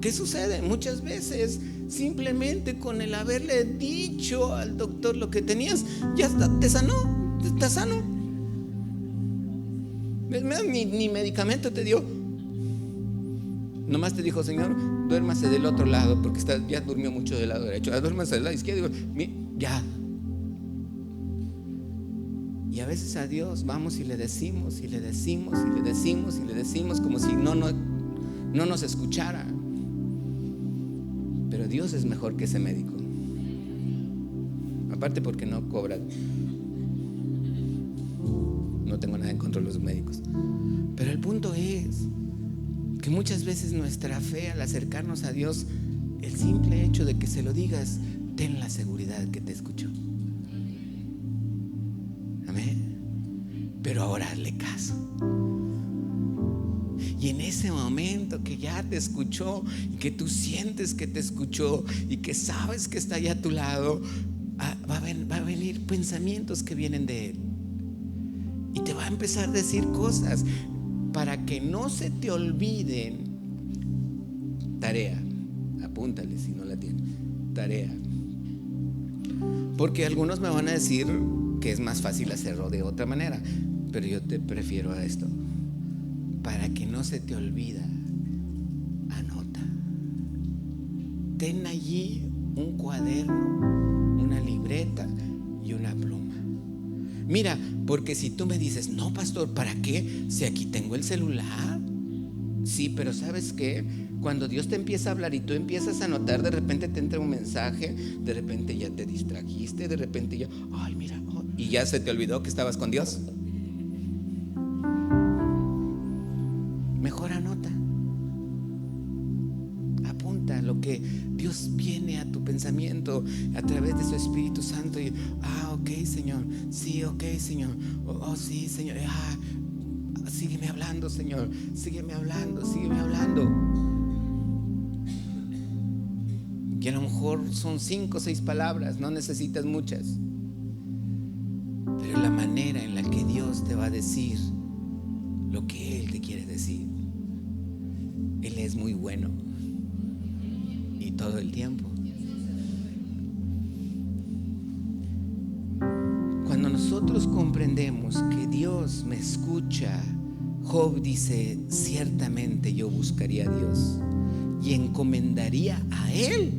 ¿Qué sucede? Muchas veces simplemente con el haberle dicho al doctor lo que tenías, ya está, te sanó, estás sano. Ni medicamento te dio. Nomás te dijo: Señor, duérmase del otro lado, porque ya durmió mucho del lado derecho. Duérmase del lado izquierdo. Ya. Y a veces a Dios vamos y le decimos, y le decimos, y le decimos, y le decimos, como si no nos escuchara. Pero Dios es mejor que ese médico. Aparte porque no cobra. No tengo nada en contra de los médicos. Pero el punto es que muchas veces nuestra fe, al acercarnos a Dios, el simple hecho de que se lo digas, ten la seguridad que te escuchó. Amén. Pero ahora hazle caso. Y en ese momento que ya te escuchó, y que tú sientes que te escuchó, y que sabes que está allá a tu lado, va a venir pensamientos que vienen de Él. Y te va a empezar a decir cosas para que no se te olviden. Tarea, apúntale si no la tienes. Tarea. Porque algunos me van a decir que es más fácil hacerlo de otra manera, pero yo te prefiero a esto. Para que no se te olvida, anota. Ten allí un cuaderno, una libreta y una pluma. Mira, porque si tú me dices: no, pastor, ¿para qué? Si aquí tengo el celular. Sí, pero ¿sabes qué? Cuando Dios te empieza a hablar y tú empiezas a anotar, de repente te entra un mensaje, de repente ya te distrajiste, de repente ya, ay, mira, y ya se te olvidó que estabas con Dios. Mejor anota. Apunta lo que Dios viene a tu pensamiento a través de su Espíritu Santo. Y, ok, Señor. Sí, ok, Señor. Sí, Señor. Sígueme hablando, Señor. Sígueme hablando, sígueme hablando. Y a lo mejor son 5 o 6 palabras, no necesitas muchas. Pero la manera en la que Dios te va a decir lo que Él te quiere decir. Él es muy bueno. Y todo el tiempo. Cuando nosotros comprendemos que Dios me escucha, Job dice: ciertamente yo buscaría a Dios y encomendaría a Él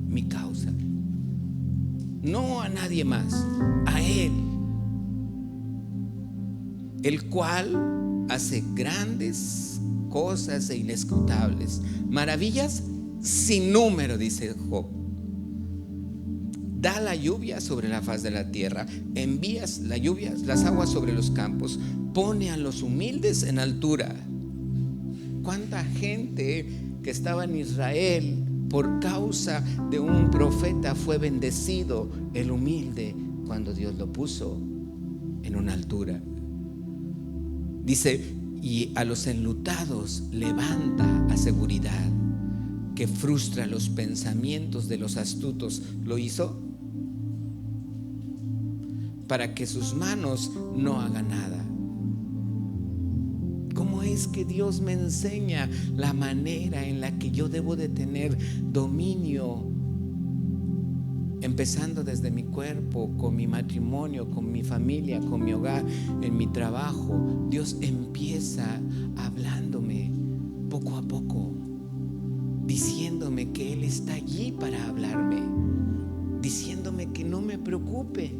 mi causa. No a nadie más, a Él, el cual hace grandes cosas e inescrutables, maravillas sin número, dice Job. Da la lluvia sobre la faz de la tierra, envías la lluvia, las aguas sobre los campos, pone a los humildes en altura. ¿Cuánta gente que estaba en Israel por causa de un profeta fue bendecido? El humilde, cuando Dios lo puso en una altura. Dice: y a los enlutados levanta a seguridad, que frustra los pensamientos de los astutos. ¿Lo hizo? Para que sus manos no hagan nada. ¿Cómo es que Dios me enseña la manera en la que yo debo de tener dominio? Empezando desde mi cuerpo, con mi matrimonio, con mi familia, con mi hogar, en mi trabajo. Dios empieza hablándome poco a poco, diciéndome que Él está allí para hablarme, diciéndome que no me preocupe,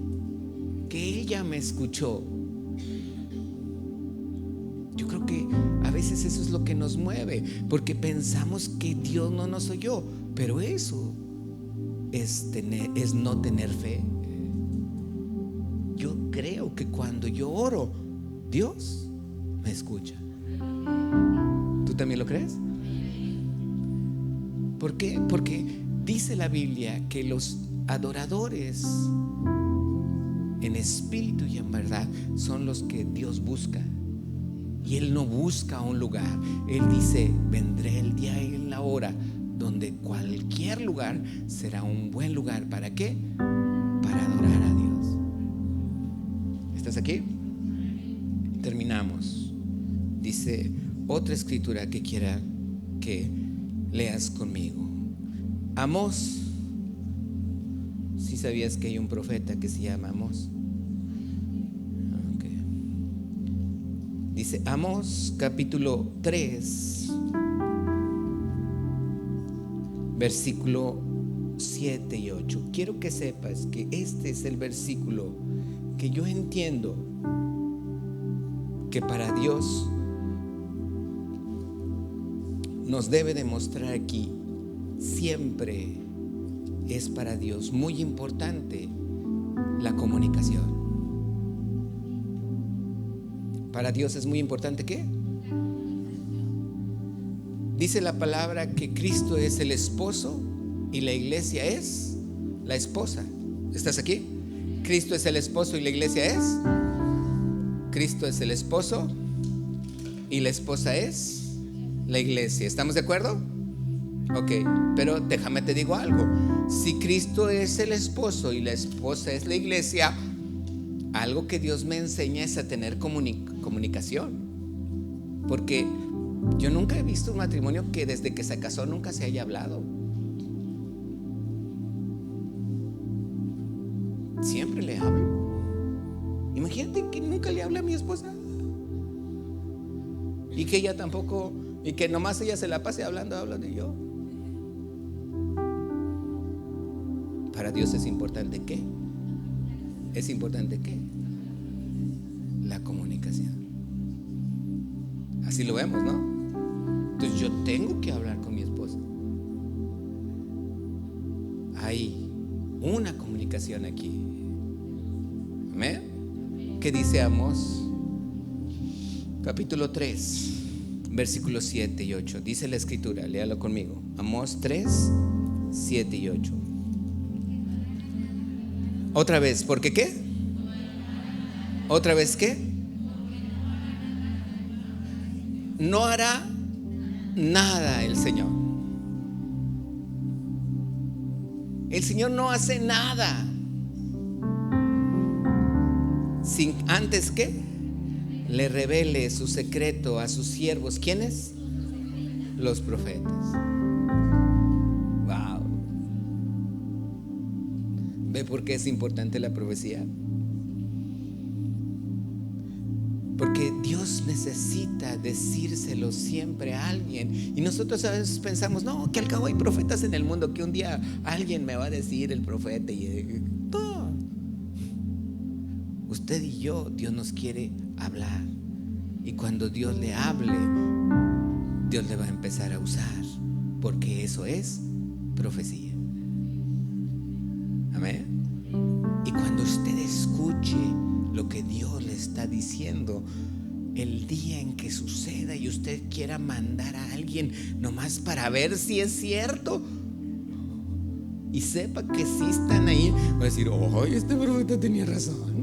que Él ya me escuchó. Yo creo que a veces eso es lo que nos mueve, porque pensamos que Dios no nos oyó, pero eso es no tener fe. Yo creo que cuando yo oro, Dios me escucha. ¿Tú también lo crees? ¿Por qué? Porque dice la Biblia que los adoradores en espíritu y en verdad son los que Dios busca. Y Él no busca un lugar. Él dice: vendré el día y la hora donde cualquier lugar será un buen lugar. ¿Para qué? Para adorar a Dios. ¿Estás aquí? Terminamos. Dice otra escritura que quiera que leas conmigo. Amós. ¿Sí sabías que hay un profeta que se llama Amós? Okay. Dice Amós capítulo 3, versículo 7 y 8. Quiero que sepas que este es el versículo que yo entiendo que para Dios nos debe demostrar aquí. Siempre es para Dios muy importante la comunicación. Para Dios es muy importante ¿qué? Dice la palabra que Cristo es el esposo y la iglesia es la esposa. ¿Estás aquí? Cristo es el esposo y la iglesia es. Cristo es el esposo y la esposa es la iglesia. ¿Estamos de acuerdo? Ok, pero déjame te digo algo. Si Cristo es el esposo y la esposa es la iglesia, algo que Dios me enseña es a tener comunicación. Porque yo nunca he visto un matrimonio que desde que se casó nunca se haya hablado. Siempre le hablo. Imagínate que nunca le habla a mi esposa y que ella tampoco, y que nomás ella se la pase hablando y yo. Para Dios es importante ¿qué? Es importante ¿qué? La comunicación. Así lo vemos, ¿no? Entonces yo tengo que hablar con mi esposa. Hay una comunicación aquí. Amén. ¿Qué dice Amós? Capítulo 3, versículos 7 y 8. Dice la escritura, léalo conmigo. Amós 3, 7 y 8. Otra vez, ¿por qué qué? ¿Otra vez qué? No hará nada el Señor. El Señor no hace nada sin antes que le revele su secreto a sus siervos. ¿Quiénes? Los profetas. Wow. ¿Ve por qué es importante la profecía? Porque Dios necesita decírselo siempre a alguien. Y nosotros a veces pensamos, no, que al cabo hay profetas en el mundo, que un día alguien me va a decir el profeta. Y no. Usted y yo, Dios nos quiere hablar. Y cuando Dios le hable, Dios le va a empezar a usar. Porque eso es profecía. Amén. Y cuando usted escuche lo que Dios le está diciendo, el día en que suceda y usted quiera mandar a alguien nomás para ver si es cierto y sepa que sí están ahí, va a decir, oh, este profeta tenía razón.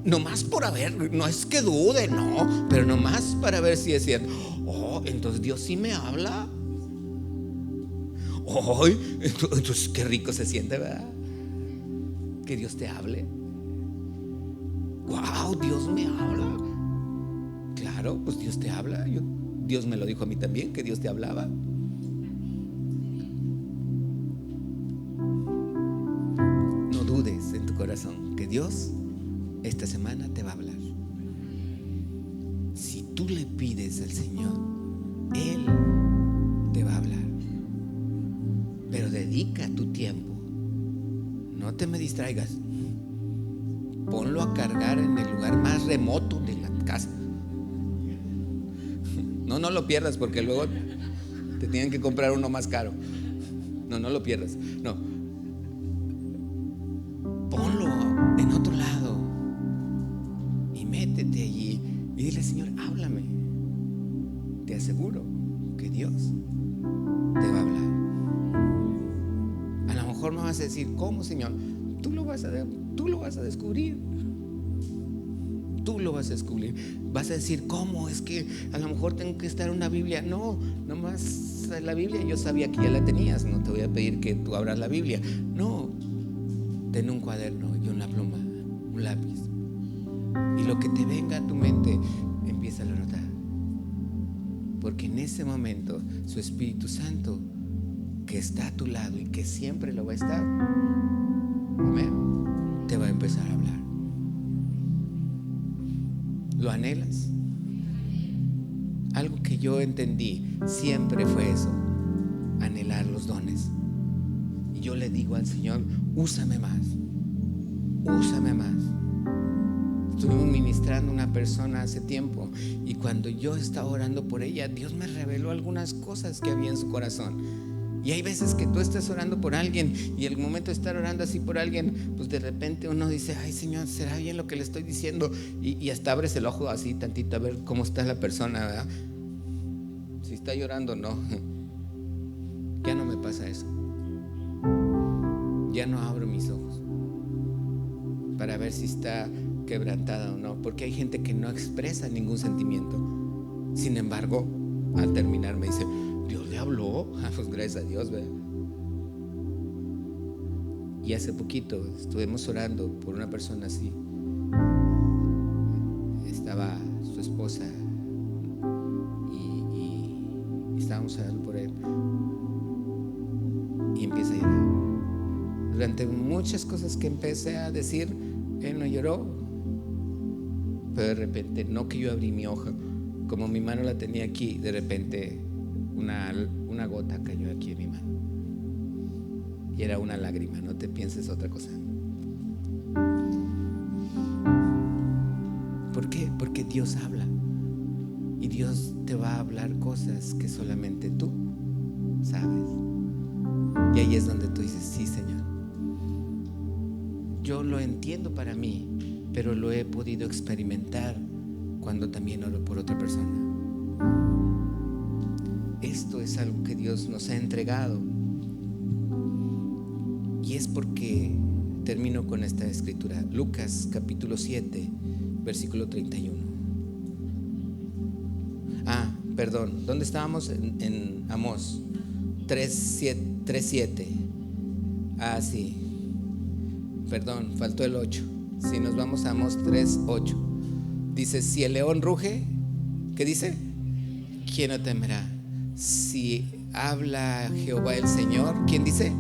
Nomás por ver, no es que dude, no, pero nomás para ver si es cierto. Oh, entonces Dios sí me habla. Oh, entonces qué rico se siente, ¿verdad? Que Dios te hable. Wow, Dios me habla. Claro, pues Dios te habla. Dios me lo dijo a mí también, que Dios te hablaba. No dudes en tu corazón que Dios esta semana te va a hablar. Si tú le pides al Señor, Él te va a hablar. Pero dedica tu tiempo. No te me distraigas. Ponlo a cargar en el lugar más remoto de la casa. No lo pierdas, porque luego te tienen que comprar uno más caro. No lo pierdas. No. Ponlo en otro lado y métete allí y dile, Señor, háblame. Te aseguro que Dios te va a hablar. A lo mejor me vas a decir, ¿cómo, Señor? Tú lo vas a descubrir. Tú lo vas a descubrir. Vas a decir, ¿cómo? Es que a lo mejor tengo que estar en una Biblia. No, nomás la Biblia yo sabía que ya la tenías. No te voy a pedir que tú abras la Biblia. No, ten un cuaderno y una pluma, un lápiz. Y lo que te venga a tu mente, empieza a anotar. porque en ese momento su Espíritu Santo, que está a tu lado y que siempre lo va a estar, amén, te va a empezar a hablar. ¿Lo anhelas? Algo que yo entendí siempre fue eso, anhelar los dones. Y yo le digo al Señor, úsame más, úsame más. Estuvimos ministrando a una persona hace tiempo, y cuando yo estaba orando por ella, Dios me reveló algunas cosas que había en su corazón. Y hay veces que tú estás orando por alguien, y el momento de estar orando así por alguien, pues de repente uno dice, ay Señor, ¿será bien lo que le estoy diciendo? Y hasta abres el ojo así tantito a ver cómo está la persona, ¿verdad? Si está llorando o no. Ya no me pasa eso. Ya no abro mis ojos para ver si está quebrantada o no, porque hay gente que no expresa ningún sentimiento. Sin embargo, al terminar me dice, Dios le habló. Pues gracias a Dios, ¿verdad? Y hace poquito estuvimos orando por una persona así. Estaba su esposa y estábamos orando por él, y empieza a llorar. Durante muchas cosas que empecé a decir, él no lloró, pero de repente, no que yo abrí mi hoja, como mi mano la tenía aquí, de repente una gota cayó aquí en mi mano, y era una lágrima. No te pienses otra cosa. ¿Por qué? Porque Dios habla, y Dios te va a hablar cosas que solamente tú sabes. Y ahí es donde tú dices, sí Señor, yo lo entiendo para mí, pero lo he podido experimentar cuando también oro por otra persona. Esto es algo que Dios nos ha entregado, y es porque termino con esta escritura. Lucas capítulo 7 versículo 31. Perdón, ¿dónde estábamos? En Amós 3:7. Sí, perdón, faltó el 8. Si nos vamos a Amós 3:8, dice, si el león ruge, ¿qué dice? ¿Quién no temerá? Si habla Jehová el Señor, ¿quién dice?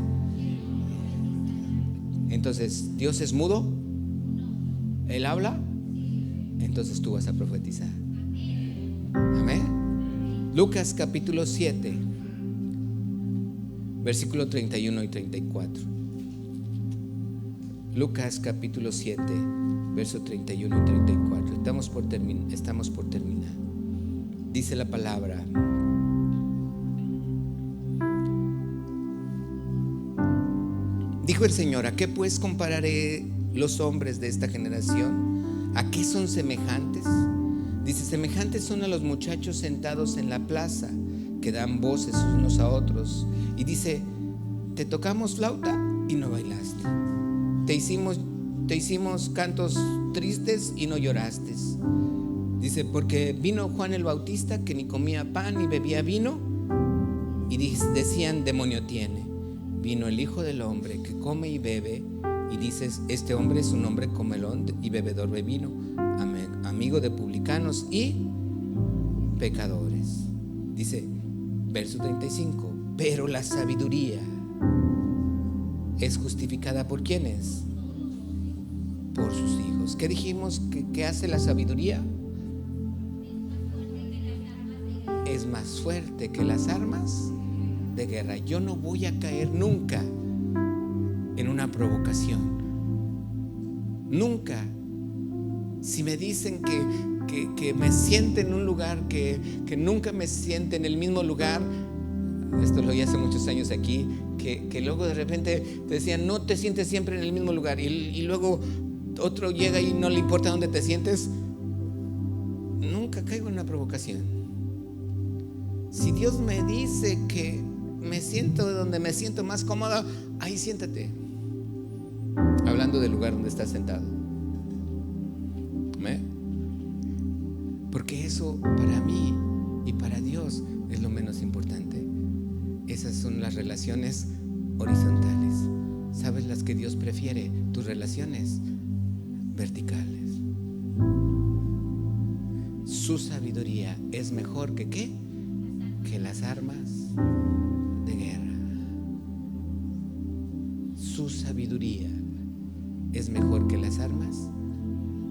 Entonces, ¿Dios es mudo? ¿Él habla? Entonces tú vas a profetizar. Amén. Lucas capítulo 7 versículo 31 y 34. Lucas capítulo 7 verso 31 y 34. Estamos por terminar. Dice la palabra: dijo el Señor, ¿a qué pues compararé los hombres de esta generación? ¿A qué son semejantes? Dice, semejantes son a los muchachos sentados en la plaza, que dan voces unos a otros. Y dice, te tocamos flauta y no bailaste, te hicimos cantos tristes y no lloraste. Dice, porque vino Juan el Bautista, que ni comía pan ni bebía vino, y decían, demonio tiene. Vino el Hijo del Hombre, que come y bebe, y dices, este hombre es un hombre comelón y bebedor de vino, amigo de publicanos y pecadores. Dice, verso 35, pero la sabiduría es justificada ¿por quiénes? Por sus hijos. ¿Qué dijimos? ¿Qué hace la sabiduría? Es más fuerte que las armas de guerra. Yo no voy a caer nunca en una provocación. Nunca. Si me dicen que me siente en un lugar, que nunca me siente en el mismo lugar. Esto lo oí hace muchos años aquí, que luego de repente te decían, no te sientes siempre en el mismo lugar, y luego otro llega y no le importa dónde te sientes. Nunca caigo en una provocación. Si Dios me dice que me siento donde me siento más cómoda, ahí siéntate. Hablando del lugar donde estás sentado. Porque eso para mí y para Dios es lo menos importante. Esas son las relaciones horizontales. ¿Sabes las que Dios prefiere? Tus relaciones verticales. Su sabiduría es mejor que ¿qué? que las armas de guerra. Su sabiduría es mejor que las armas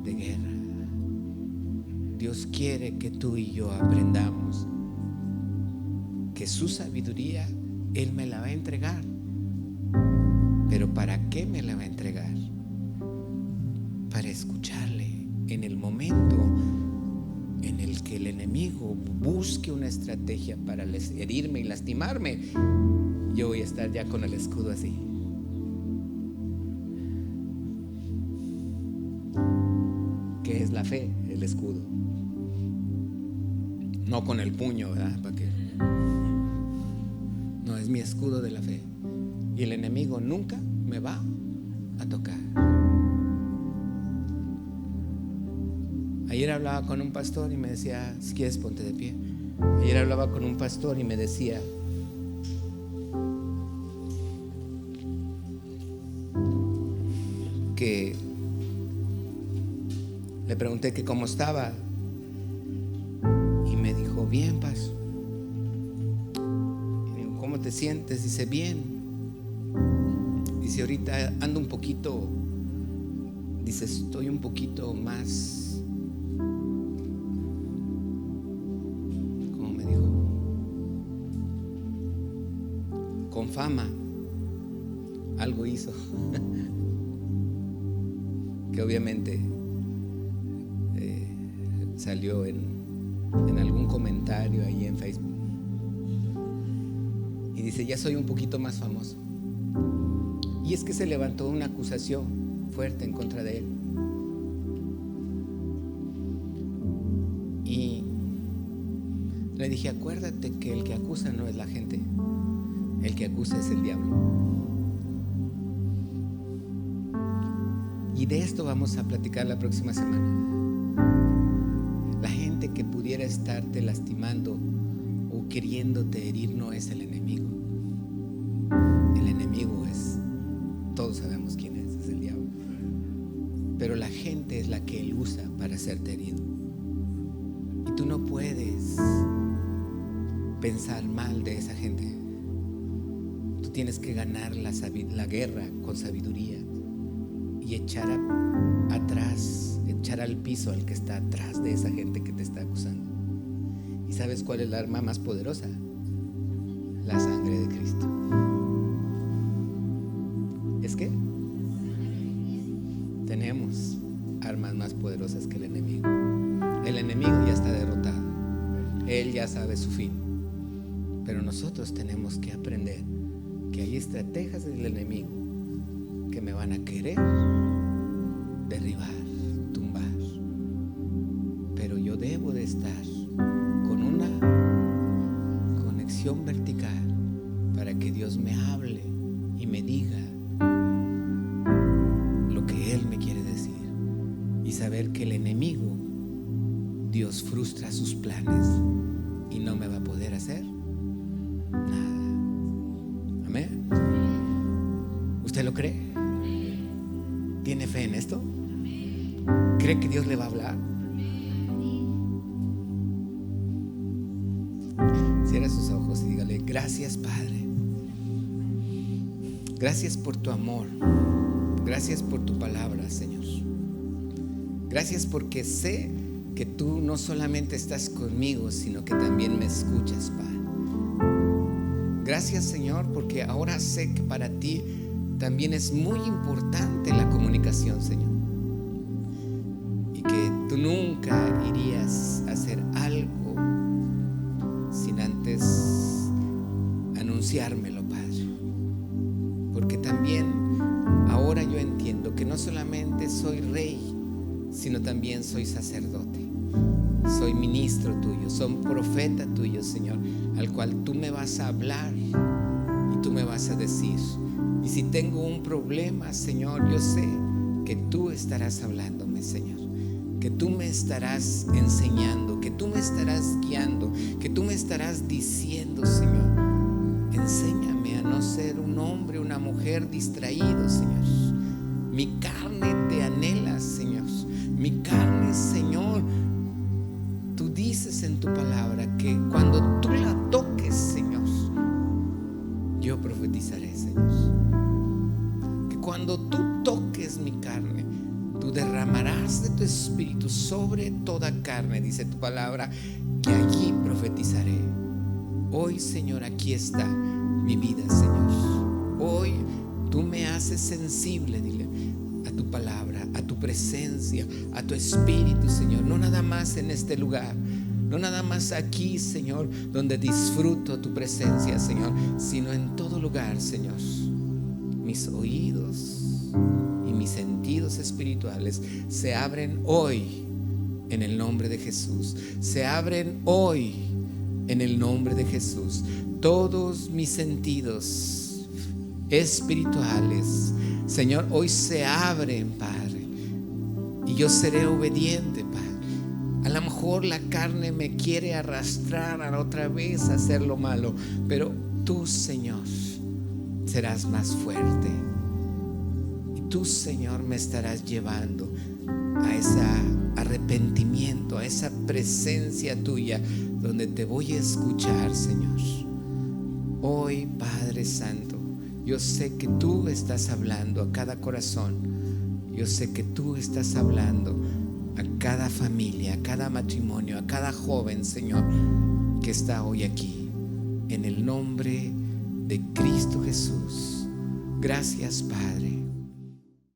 de guerra. Dios quiere que tú y yo aprendamos que su sabiduría Él me la va a entregar. ¿Pero para qué me la va a entregar? Para escucharle en el momento en el que el enemigo busque una estrategia para herirme y lastimarme. Yo voy a estar ya con el escudo así. ¿Qué es la fe? El escudo. No con el puño, ¿verdad? ¿Para qué? No, es mi escudo de la fe. Y el enemigo nunca me va a tocar. Ayer hablaba con un pastor y me decía, si quieres ponte de pie. Ayer hablaba con un pastor y me decía, que le pregunté que cómo estaba y me dijo, bien, Paz. Y digo, ¿cómo te sientes? Dice, bien. Dice, ahorita ando un poquito, dice, estoy un poquito más, ¿cómo me dijo? Con fama. Algo hizo que obviamente salió en algún comentario ahí en Facebook. Y dice, ya soy un poquito más famoso. Y es que se levantó una acusación fuerte en contra de él. Y le dije, acuérdate que el que acusa no es la gente, el que acusa es el diablo. Y de esto vamos a platicar la próxima semana. La gente que pudiera estarte lastimando o queriéndote herir no es el enemigo. El enemigo es, todos sabemos quién es el diablo. Pero la gente es la que él usa para hacerte herido. Y tú no puedes pensar mal de esa gente. Tú tienes que ganar la guerra con sabiduría y echar atrás, echar al piso al que está atrás de esa gente que te está acusando. ¿Y sabes cuál es la arma más poderosa? La sangre de Cristo. ¿Es que? Tenemos armas más poderosas que el enemigo. El enemigo ya está derrotado. Él ya sabe su fin. Pero nosotros tenemos que aprender que hay estrategias del enemigo que me van a querer derribar, tumbar. Pero yo debo de estar con una conexión vertical para que Dios me hable y me diga lo que Él me quiere decir. Y saber que el enemigo, Dios frustra sus planes y no me va a poder hacer nada. Amén. ¿Usted lo cree? ¿Tiene fe en esto? ¿Cree que Dios le va a hablar? Cierra sus ojos y dígale, gracias, Padre. Gracias por tu amor. Gracias por tu palabra, Señor. Gracias porque sé que tú no solamente estás conmigo, sino que también me escuchas, Padre. Gracias, Señor, porque ahora sé que para ti también es muy importante la comunicación, Señor. Y que tú nunca irías a hacer algo sin antes anunciármelo, Padre. Porque también ahora yo entiendo que no solamente soy rey, sino también soy sacerdote. Soy ministro tuyo, soy profeta tuyo, Señor, al cual tú me vas a hablar y tú me vas a decir. Y si tengo un problema, Señor, yo sé que tú estarás hablándome, Señor. Que tú me estarás enseñando, que tú me estarás guiando, que tú me estarás diciendo, Señor. Enséñame a no ser un hombre, una mujer distraído, Señor. Mi carne te anhela, Señor. Mi carne, Señor, tú dices en tu palabra que cuando tú la tocas, profetizaré, Señor. Que cuando tú toques mi carne, tú derramarás de tu espíritu sobre toda carne, dice tu palabra, que allí profetizaré. Hoy, Señor, aquí está mi vida, Señor. Hoy tú me haces sensible, dile, a tu palabra, a tu presencia, a tu espíritu, Señor. No nada más en este lugar, no nada más aquí, Señor, donde disfruto tu presencia, Señor, sino en todo lugar, Señor. Mis oídos y mis sentidos espirituales se abren hoy en el nombre de Jesús. Se abren hoy en el nombre de Jesús. Todos mis sentidos espirituales, Señor, hoy se abren, Padre, y yo seré obediente, Padre. A lo mejor la carne me quiere arrastrar a otra vez a hacer lo malo, pero tú, Señor, serás más fuerte. Y tú, Señor, me estarás llevando a ese arrepentimiento, a esa presencia tuya, donde te voy a escuchar, Señor. Hoy, Padre Santo, yo sé que tú estás hablando a cada corazón. Yo sé que tú estás hablando a cada familia, a cada matrimonio, a cada joven, Señor, que está hoy aquí. En el nombre de Cristo Jesús. Gracias, Padre.